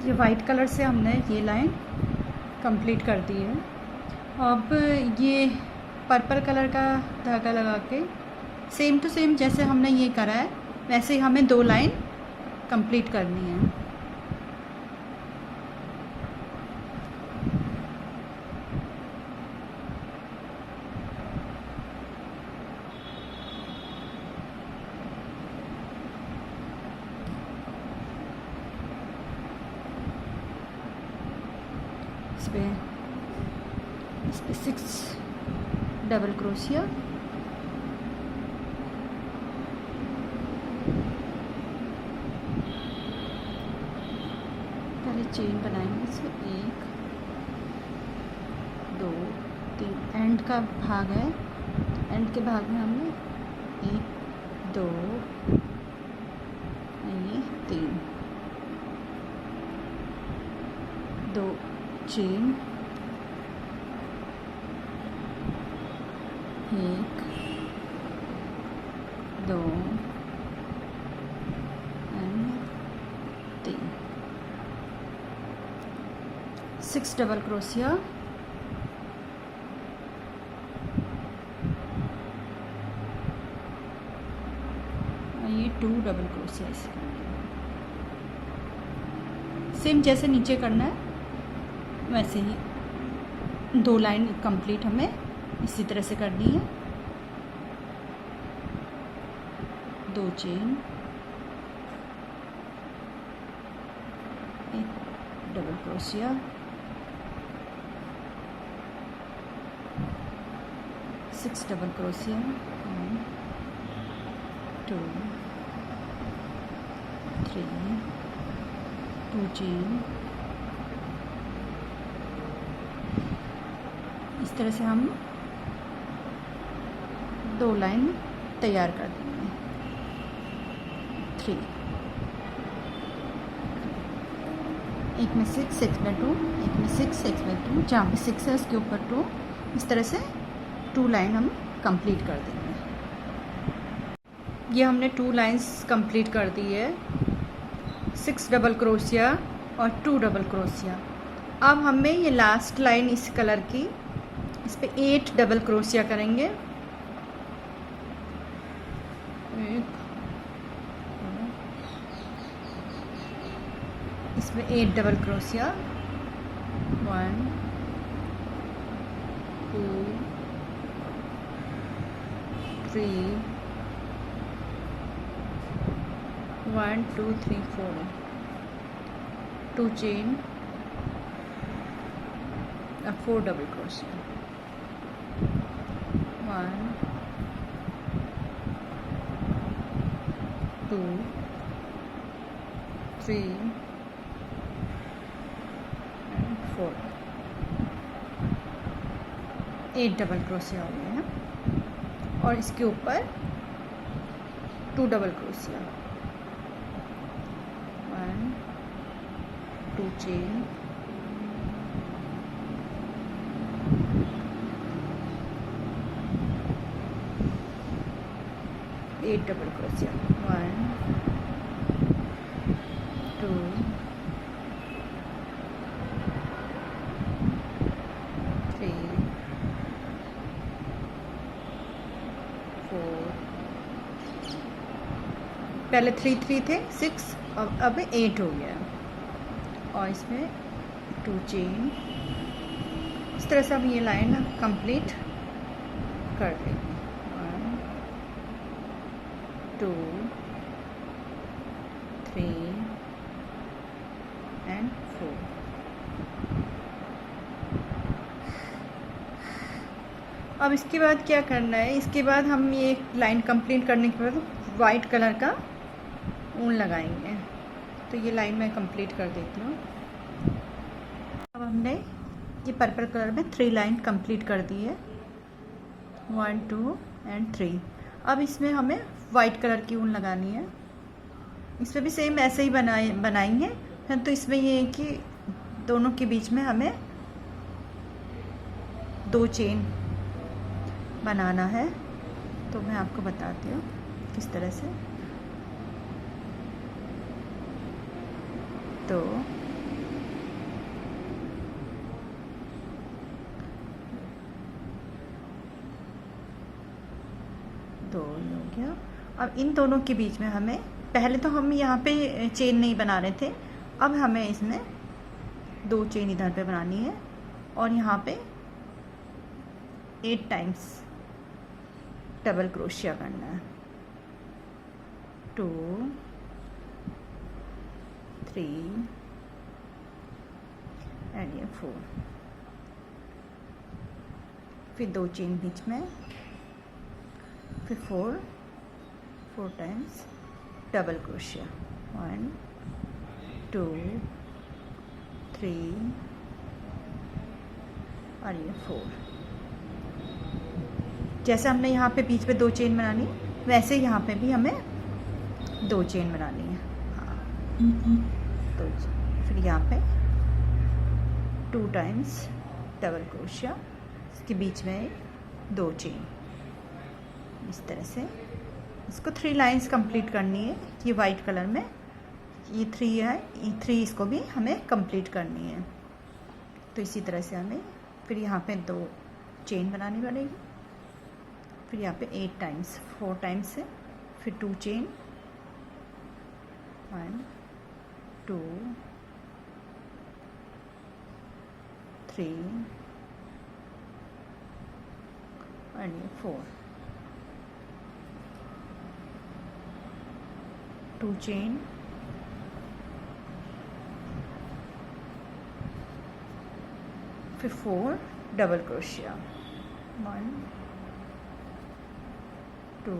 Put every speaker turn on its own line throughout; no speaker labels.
ये white colour से हमने ये लाइन कंप्लीट कर दी है। अब ये पर्पल कलर का धागा लगा के सेम टू सेम जैसे हमने ये करा है वैसे ही हमें 2 लाइन कंप्लीट करनी है। इस पे 6 डबल क्रोशिया, पहले चेन बनाएंगे इसमें 1 2 3, एंड का भाग है, एंड के भाग में हमने 1 2 ये 3 2 चेन, 1 2 एंड 3, 6 डबल क्रोशिया, ये 2 डबल क्रोशिया। सेम जैसे नीचे करना है वैसे ही 2 लाइन कंप्लीट हमें इसी तरह से करनी है। 2 chain, 1 double crochet, 6 double crochet, 1 2 3 2 chain. इस तरह से हम 2 लाइन तैयार कर देंगे। 3, एक में 6 6 में 2, एक में 6 6 में 2, जहाँ पे 6 है उसके ऊपर 2, इस तरह से 2 लाइन हम कंप्लीट कर देंगे। ये हमने 2 लाइंस कंप्लीट कर दी है, 6 डबल क्रोशिया और 2 डबल क्रोशिया। अब हमें ये लास्ट लाइन इस कलर की, इस पे 8 डबल क्रोशिया करेंगे। 1 इसमें 8 double crochet, 1 2 3 1 2 3 4, 2 chain, 4 double crochet, 1 2 3 and 4, 8 double crochet हो गया है। और इसके ऊपर 2 double crochet, 1 2 chain, 8 double crochet, 1 2 3 4, पहले 3 3 थे, 6 अब 8 हो गया। और इसमें 2 चेन। इस तरह से हम ये लाइन कंप्लीट कर देंगे। 1 2 3 and 4। अब इसके बाद क्या करना है, इसके बाद हम ये लाइन कंप्लीट करने के बाद वाइट कलर का ऊन लगाएंगे। तो ये लाइन मैं कंप्लीट कर देती हूँ। अब हमने ये पर्पल कलर में 3 लाइन कंप्लीट कर दी है, 1 2 and 3। अब इसमें हमें वाइट कलर की ऊन लगानी है। इसमें भी सेम ऐसे ही बनाएंगे। फिर तो इसमें ये है कि दोनों के बीच में हमें 2 चेन बनाना है। तो मैं आपको बताती हूँ किस तरह से। 2 गया। अब इन दोनों के बीच में हमें, पहले तो हम यहाँ पे चेन नहीं बना रहे थे, अब हमें इसमें 2 चेन इधर पे बनानी है और यहाँ पे 8 टाइम्स डबल क्रोशिया करना है। 2 3 एंड ये 4, फिर 2 चेन बीच में, फिर 4 टाइम्स डबल क्रोशिया। 1 2 3 और ये 4। जैसे हमने यहाँ पे बीच में 2 चेन बनानी, वैसे यहाँ पे भी हमें 2 चेन बनानी है। हाँ, तो फिर यहाँ पे 2 टाइम्स डबल क्रोशिया, इसके बीच में 2 चेन। इस तरह से इसको 3 लाइंस कंप्लीट करनी है। ये वाइट कलर में ये 3 है, ये 3 इसको भी हमें कंप्लीट करनी है। तो इसी तरह से हमें फिर यहाँ पे 2 चेन बनानी पड़ेगी, फिर यहाँ पे 8 टाइम्स 4 टाइम्स है, फिर 2 चेन, 1 2 3 और ये 4, 2 चेन, फिर 4 डबल क्रोशिया, 1 2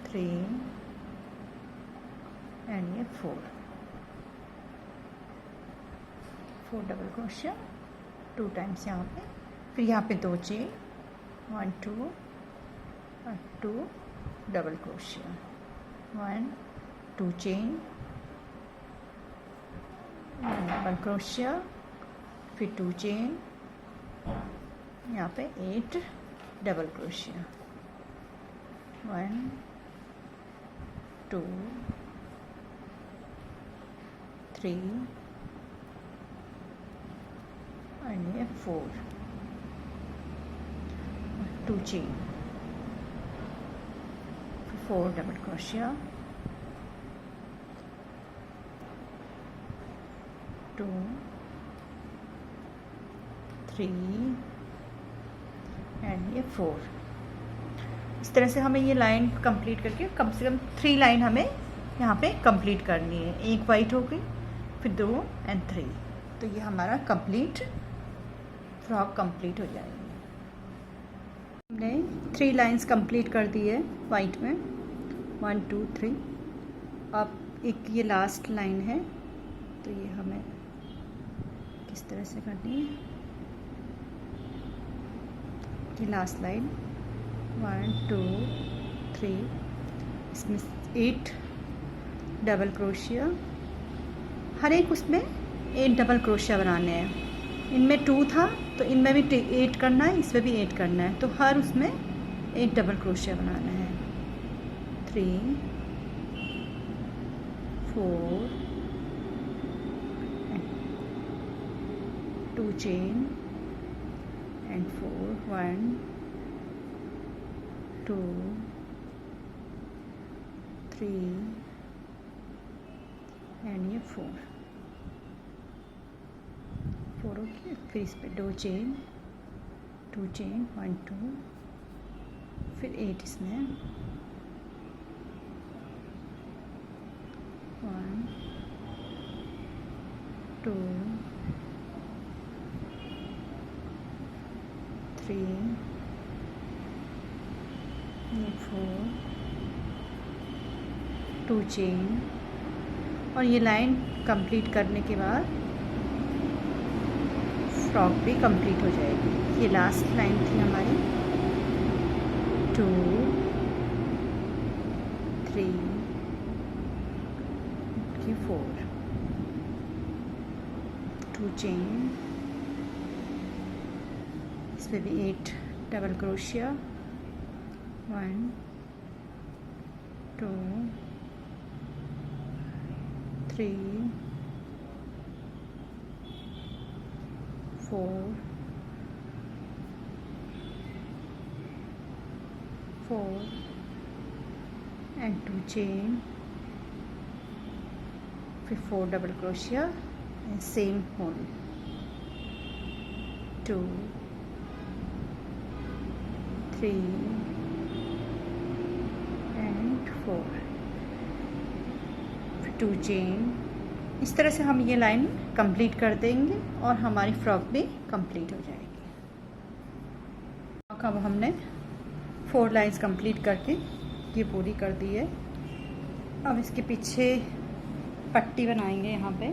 3 एंड ये 4 डबल क्रोशिया, 2 टाइम्स यहाँ पे, फिर यहाँ पे 2 चेन, 1 2 और 2 double crochet, 1 2 chain, double crochet, फिर 2 चेन, यहाँ पे 8 डबल क्रोशिया, 1 2 3 and ये 4, 2 चेन, 4 डबल क्रोशिया, 2 3 एंड ये 4। इस तरह से हमें ये लाइन कंप्लीट करके कम से कम 3 लाइन हमें यहाँ पे कंप्लीट करनी है। एक वाइट हो गई, फिर 2 एंड 3, तो ये हमारा कंप्लीट फ्रॉक कंप्लीट हो जाएगी। हमने 3 लाइंस कंप्लीट कर दी है वाइट में, 1 2 3। अब एक ये लास्ट लाइन है, तो ये हमें किस तरह से करनी है। ये लास्ट लाइन 1 2 3, इसमें 8 डबल क्रोशिया, हर एक उसमें 8 डबल क्रोशिया बनाने हैं। इनमें 2 था तो इनमें भी 8 करना है, इसमें भी 8 करना है, तो हर उसमें 8 डबल क्रोशिया बनाना है। 3 4 2 चेन and 4, 1 2 3 एंड ये 4 ओके। फिर इस पर 2 चेन, 2 चेन, 1 2, फिर 8 इसमें, 1 2 3 4, 2 चेन। और ये लाइन कंप्लीट करने के बाद फ्रॉक भी कंप्लीट हो जाएगी। ये लास्ट लाइन थी हमारी, 2 3 4, 2 चेन, इसमें भी 8 डबल क्रोशिया, 1 2 3 4 4 and 2 chain, फिर 4 double crochet and same hole, 2 3 and 4, फिर 2 चेन। इस तरह से हम ये लाइन कंप्लीट कर देंगे और हमारी फ्रॉक भी कंप्लीट हो जाएगी। अब हमने 4 लाइंस कंप्लीट करके ये पूरी कर दी है। अब इसके पीछे पट्टी बनाएंगे यहाँ पे।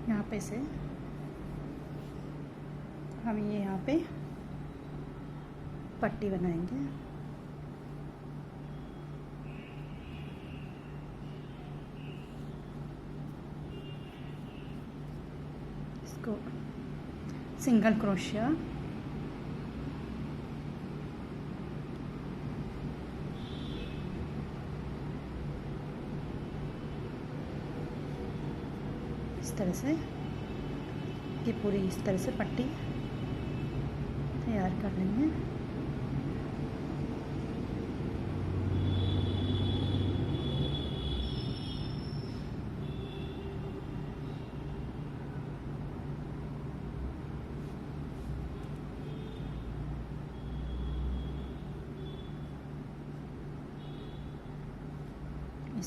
यहाँ पे से हम ये यहाँ पे पट्टी बनाएंगे। इसको सिंगल क्रोशिया, इस तरह से ये पूरी इस तरह से पट्टी तैयार कर लेंगे।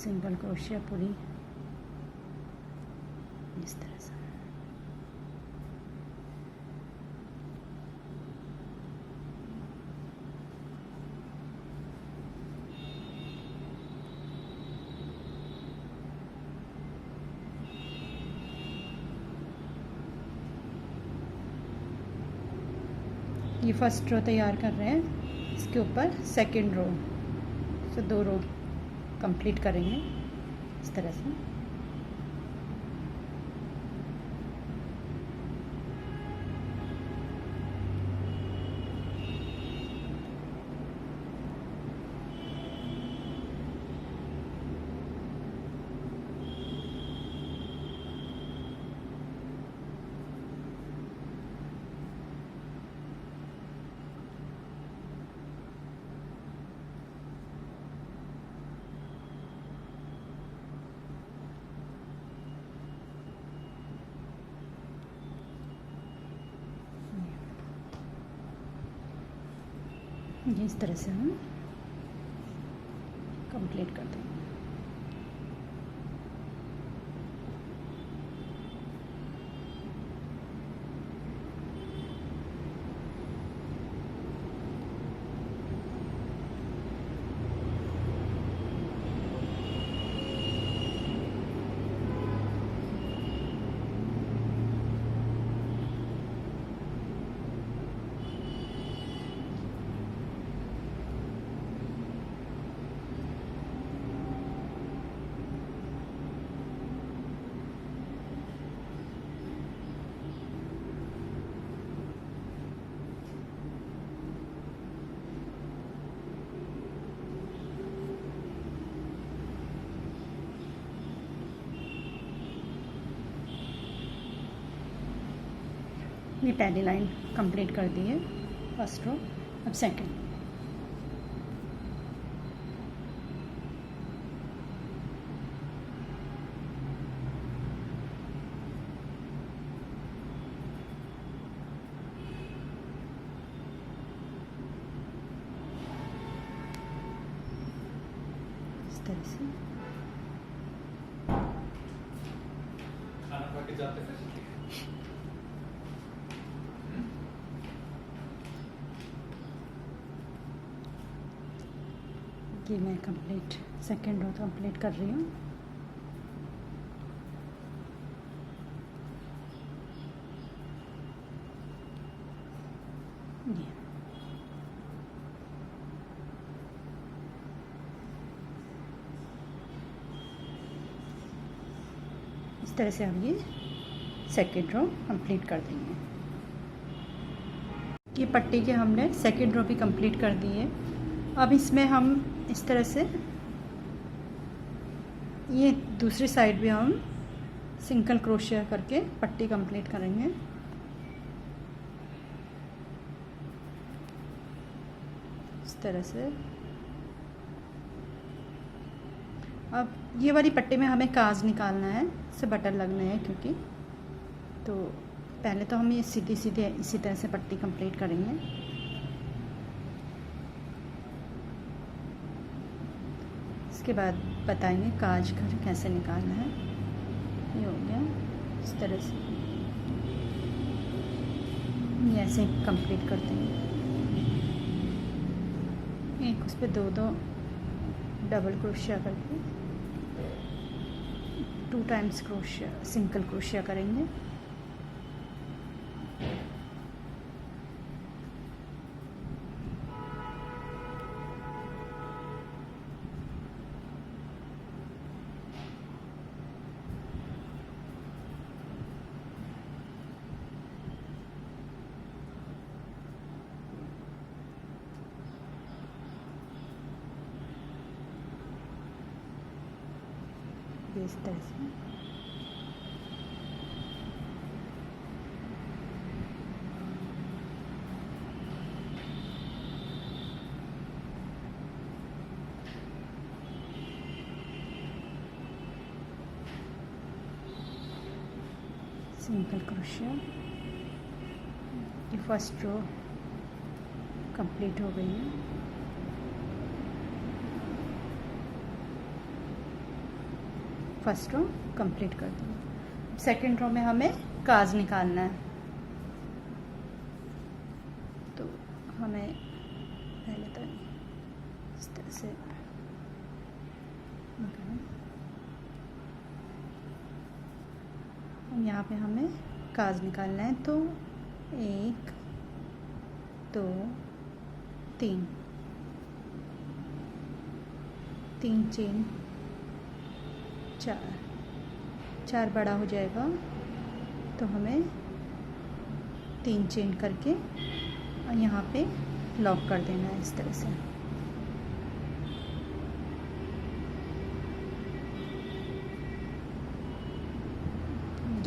सिंगल क्रोशिया पूरी इस तरह से। ये फर्स्ट रो तैयार कर रहे हैं, इसके ऊपर सेकंड रो, तो 2 रो कंप्लीट करेंगे इस तरह से। ये इस तरह से हम कंप्लीट कर देंगे। ये पहली लाइन कंप्लीट कर दी है, फर्स्ट रो। अब सेकंड, इस तरह से
खाना खा के जाते हैं।
कि मैं कंप्लीट सेकंड रो कंप्लीट कर रही हूँ। इस तरह से हम ये सेकंड रो कंप्लीट कर देंगे। ये पट्टी के हमने सेकंड रो भी कंप्लीट कर दी है। अब इसमें हम इस तरह से ये दूसरी साइड भी हम सिंगल क्रोशिया करके पट्टी कंप्लीट करेंगे। इस तरह से। अब ये वाली पट्टी में हमें काज निकालना है, इससे बटन लगने हैं क्योंकि, तो पहले तो हम ये सीधे सीधे इसी तरह से पट्टी कंप्लीट करेंगे। इसके बाद बताएंगे काज घर कैसे निकालना है। ये हो गया इस तरह से, ये ऐसे कंप्लीट कर देंगे। एक उस पर दो डबल क्रोशिया करके 2 टाइम्स क्रोशिया, सिंगल क्रोशिया करेंगे। इस तरह से सिंगल क्रोशिया। ये फर्स्ट रो कंप्लीट हो गई है। फर्स्ट रो कंप्लीट कर देंगे। सेकंड रो में हमें काज निकालना है, तो हमें पहले तो इस तरह से यहाँ पे हमें काज निकालना है। तो 1 2 3 चेन, 4 बड़ा हो जाएगा तो हमें 3 चेन करके यहाँ पे लॉक कर देना है इस तरह से।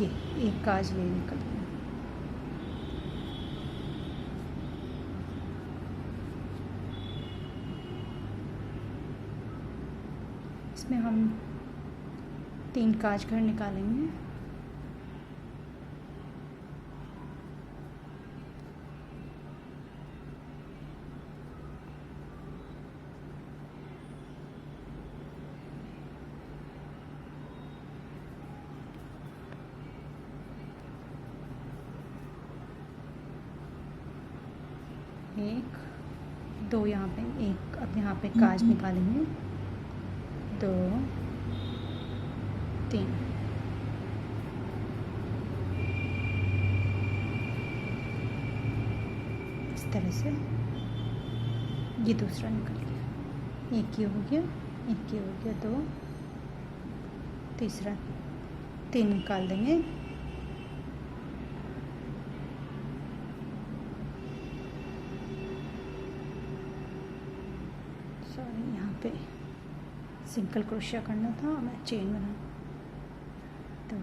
ये एक काज ले निकल गया। इसमें हम 3 काज घर निकालेंगे। एक, 2 यहाँ पे, एक अब यहाँ पे काज निकालेंगे, 2 3 इस तरह से। ये दूसरा निकल गया, एक ये हो गया, एक ये हो गया, 2, तीसरा 3 निकाल देंगे। सॉरी, यहाँ पे सिंगल क्रोशिया करना था, मैं चेन बना, तो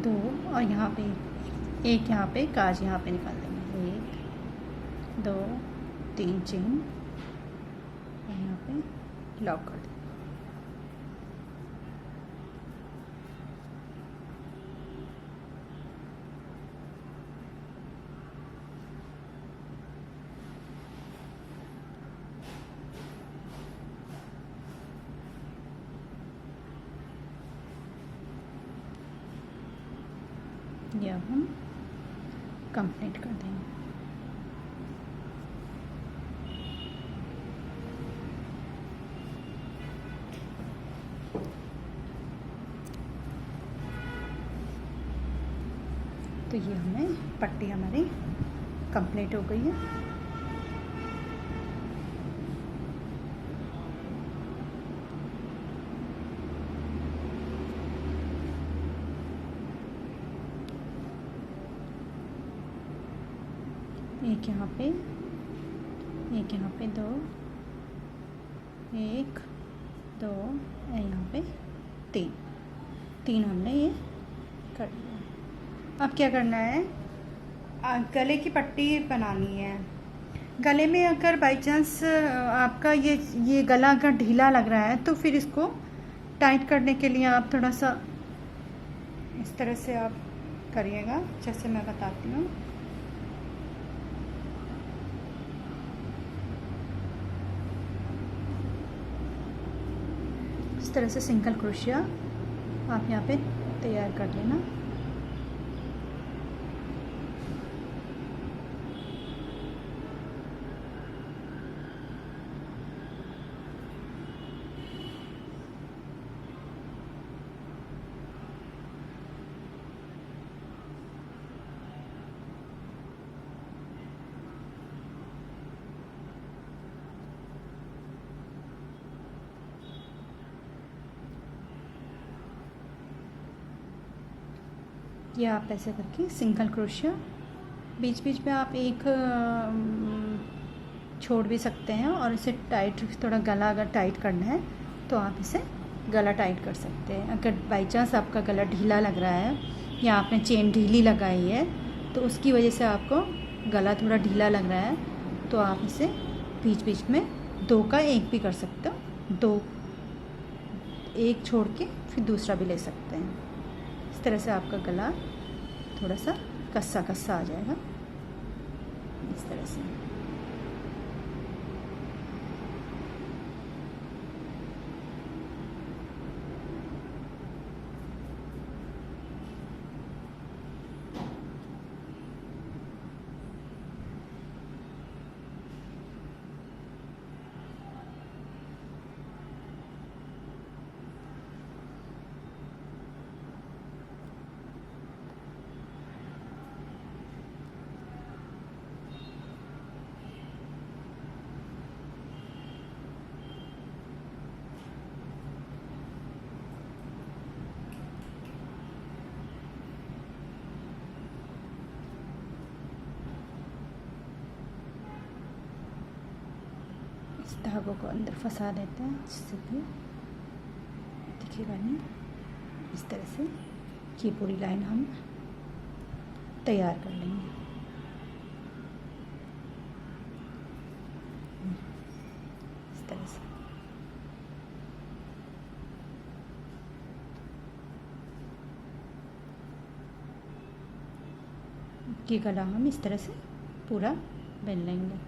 दो, और यहाँ पे एक, यहाँ पे काज यहाँ पे निकाल देंगे, 1 2 3 चेन, और यहाँ पे लॉक कर देंगे। ये अब हम कंप्लीट कर देंगे। तो ये हमें पट्टी हमारी कंप्लीट हो गई है। एक यहाँ पे, एक यहाँ पे, दो, एक, दो, यहाँ पे तीन, तीन हमने ये कर लिया। अब क्या करना है, गले की पट्टी बनानी है। गले में अगर बाई चांस आपका ये गला अगर ढीला लग रहा है तो फिर इसको टाइट करने के लिए आप थोड़ा सा इस तरह से आप करिएगा, जैसे मैं बताती हूँ। इस तरह से सिंगल क्रोशिया आप यहाँ पे तैयार कर लेना। ये आप ऐसे करके सिंगल क्रोशिया, बीच बीच में आप एक छोड़ भी सकते हैं और इसे टाइट, थोड़ा गला अगर टाइट करना है तो आप इसे गला टाइट कर सकते हैं। अगर बाई चांस आपका गला ढीला लग रहा है या आपने चेन ढीली लगाई है तो उसकी वजह से आपको गला थोड़ा ढीला लग रहा है तो आप इसे बीच बीच में दो का एक भी कर सकते हो, दो एक छोड़ के फिर दूसरा भी ले सकते हैं। इस तरह से आपका गला थोड़ा सा कस्सा कस्सा आ जाएगा, इस तरह से। इस धागों को अंदर फंसा देते हैं जिससे कि दिखेगा नहीं। इस तरह से ये पूरी लाइन हम तैयार कर लेंगे। इस तरह से ये गला हम इस तरह से पूरा बेल लेंगे।